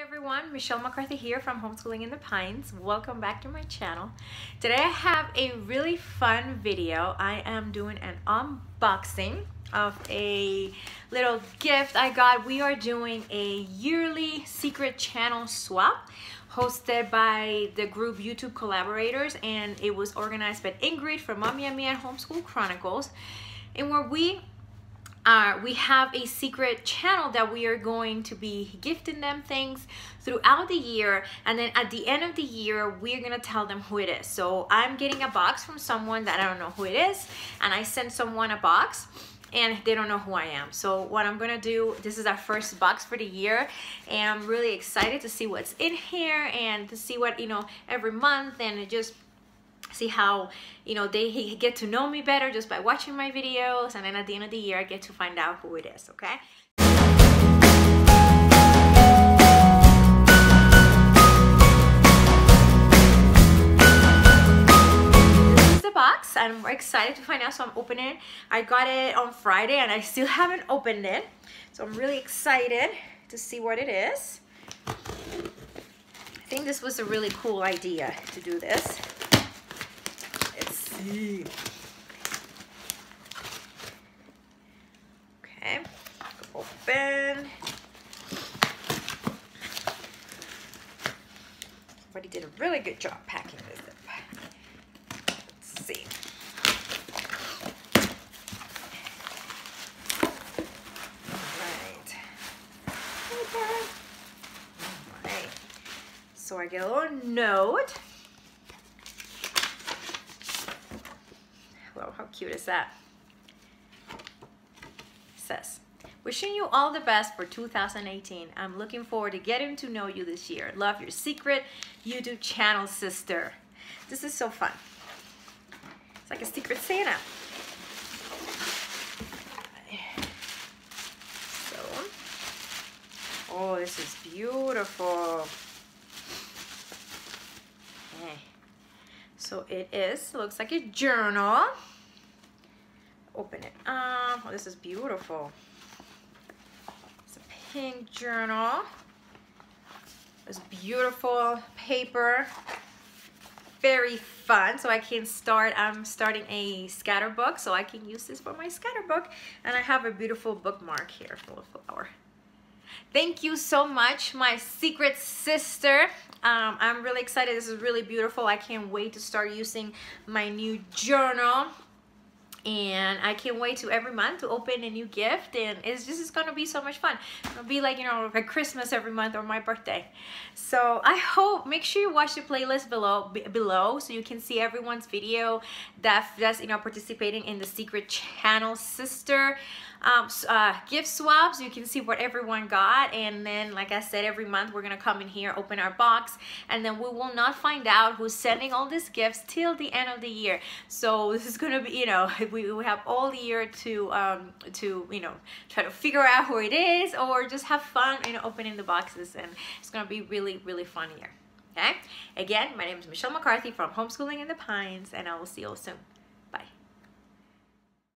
Everyone, Michelle McCarthy here from Homeschooling in the Pines. Welcome back to my channel. Today I have a really fun video. I am doing an unboxing of a little gift I got. We are doing a yearly secret channel swap hosted by the group YouTube Collaborators, and it was organized by Ingrid from Mommy and Me and Homeschool Chronicles, and where we have a secret channel that we are going to be gifting them things throughout the year, and then at the end of the year we're gonna tell them who it is. So I'm getting a box from someone that I don't know who it is, and I send someone a box and they don't know who I am. So what I'm gonna do, this is our first box for the year, and I'm really excited to see what's in here and to see what, every month, and just see how they get to know me better just by watching my videos, and then at the end of the year I get to find out who it is. Okay, this is the box. I'm excited to find out, so I'm opening it. I got it on Friday and I still haven't opened it, so I'm really excited to see what it is. I think this was a really cool idea to do this. Okay, open. Somebody did a really good job packing this up. Let's see. All right. So I get a little note. Well, how cute is that? It says, wishing you all the best for 2018. I'm looking forward to getting to know you this year. Love, your secret YouTube channel sister. This is so fun. It's like a secret Santa. So, oh, this is beautiful. Okay. So it looks like a journal. Open it up. Oh, this is beautiful. It's a pink journal. It's beautiful paper. Very fun. So I can I'm starting a scatter book, so I can use this for my scatter book. And I have a beautiful bookmark here full of flower. Thank you so much, my secret sister. I'm really excited. This is really beautiful. I can't wait to start using my new journal, and I can't wait to every month to open a new gift, and this is gonna be so much fun. It'll be like, like Christmas every month, or my birthday. So I hope, make sure you watch the playlist below so you can see everyone's video that's participating in the secret channel sister gift swaps. You can see what everyone got, and then, like I said, every month we're gonna come in here, open our box, and then we will not find out who's sending all these gifts till the end of the year. So this is gonna be, we have all year to try to figure out who it is, or just have fun opening the boxes, and it's gonna be really, really fun here. Okay, again, my name is Michelle McCarthy from Homeschooling in the Pines, and I will see you all soon.